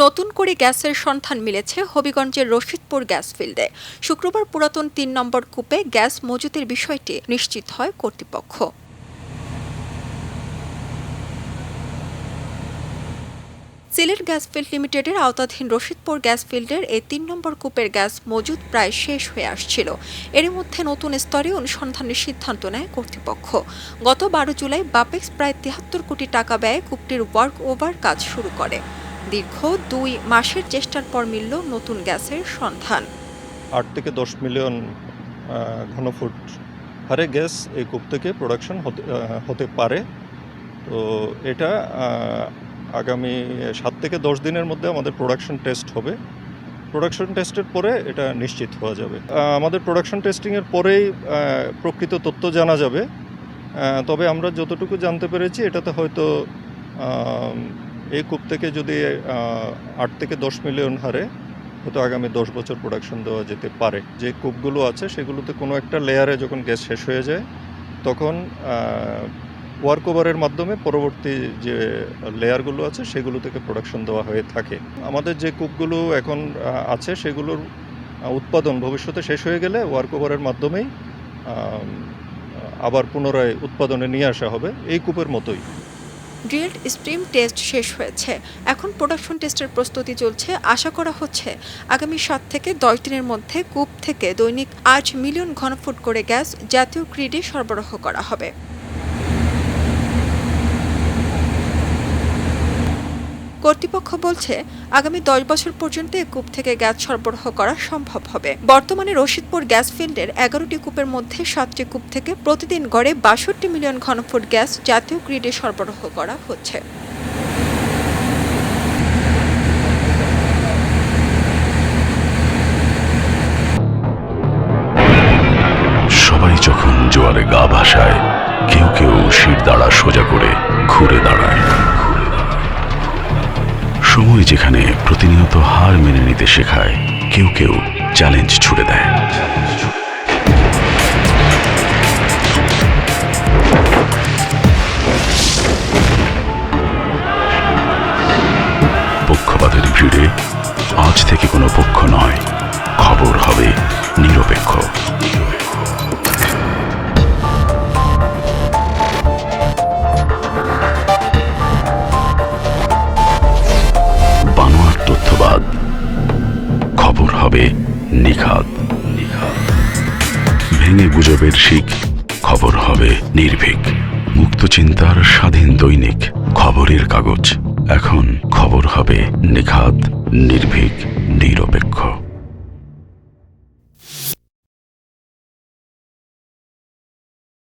নতুন করে গ্যাসের সন্ধান মিলেছে হবিগঞ্জের রশিদপুর গ্যাস ফিল্ডে। শুক্রবার পুরাতন ৩ নম্বর কূপে গ্যাস মজুতের বিষয়টি নিশ্চিত হয় কর্তৃপক্ষ। সিলেট গ্যাস ফিল্ড লিমিটেডের আওতাধীন রশিদপুর গ্যাস ফিল্ডের এই ৩ নম্বর কূপের গ্যাস মজুত প্রায় শেষ হয়ে আসছিল। এর মধ্যে নতুন স্তরে অনুসন্ধানের সিদ্ধান্ত নেয় কর্তৃপক্ষ। গত ১২ জুলাই বাপেক্স প্রায় ৭৩ কোটি টাকা ব্যয়ে কূপটির ওয়ার্ক ওভার কাজ শুরু করে। দীর্ঘ ২ মাসের চেষ্টার পর মিলল নতুন গ্যাসের সন্ধান। ৮ থেকে ১০ মিলিয়ন ঘনফুট হারে গ্যাস এই কূপ থেকে প্রোডাকশন হতে পারে। তো এটা আগামী ৭ থেকে ১০ দিনের মধ্যে আমাদের প্রোডাকশন টেস্ট হবে। প্রোডাকশন টেস্টের পরে এটা নিশ্চিত হওয়া যাবে। আমাদের প্রোডাকশন টেস্টিংয়ের পরেই প্রকৃত তথ্য জানা যাবে। তবে আমরা যতটুকু জানতে পেরেছি এটাতে হয়তো এই কূপ থেকে যদি ৮ থেকে ১০ মিলিয়ন হারে হয়তো আগামী ১০ বছর প্রোডাকশন দেওয়া যেতে পারে। যে কূপগুলো আছে সেগুলোতে কোনো একটা লেয়ারে যখন গ্যাস শেষ হয়ে যায় তখন ওয়ার্ক ওভারের মাধ্যমে পরবর্তী যে লেয়ারগুলো আছে সেগুলো থেকে প্রোডাকশন দেওয়া হয়ে থাকে। আমাদের যে কূপগুলো এখন আছে সেগুলোর উৎপাদন ভবিষ্যতে শেষ হয়ে গেলে ওয়ার্ক ওভারের মাধ্যমেই আবার পুনরায় উৎপাদনে নিয়ে আসা হবে এই কূপের মতোই। ড্রিলড স্ট্রিম টেস্ট শেষ হয়েছে, এখন প্রোডাকশন টেস্টের প্রস্তুতি চলছে। আশা করা হচ্ছে আগামী ৭ থেকে ১০ দিনের মধ্যে কূপ থেকে দৈনিক ৮ মিলিয়ন ঘনফুট করে গ্যাস জাতীয় গ্রিডে সরবরাহ করা হবে। কর্তৃপক্ষ বলছে আগামী ১০ বছর পর্যন্ত এই কূপ থেকে গ্যাস সরবরাহ করা সম্ভব হবে। বর্তমানে রশিদপুর গ্যাস ফিল্ডের ১১টি কূপের মধ্যে ৭টি কূপ থেকে প্রতিদিন গড়ে ৬২ মিলিয়ন ঘনফুট গ্যাস জাতীয় গ্রিডে সরবরাহ করা হচ্ছে। সবাই যখন জোয়ারে গা ভাসায়, কেউ কেউ শির দাঁড়া সোজা করে ঘুরে দাঁড়ায়। সময় যেখানে প্রতিনিয়ত হার মেনে নিতে শেখায়, কেউ কেউ চ্যালেঞ্জ ছুড়ে দেয়। পক্ষপাতের ভিড়ে আজ থেকে কোনো পক্ষ নয়, খবর হবে নিরপেক্ষ। তথ্যবাদ, খবর হবে নিখাত। ভেঙে গুজবের শিক, খবর হবে নির্ভীক। মুক্ত চিন্তার স্বাধীন দৈনিক খবরের কাগজ, এখন খবর হবে নিখাত, নির্ভীক, নিরপেক্ষ।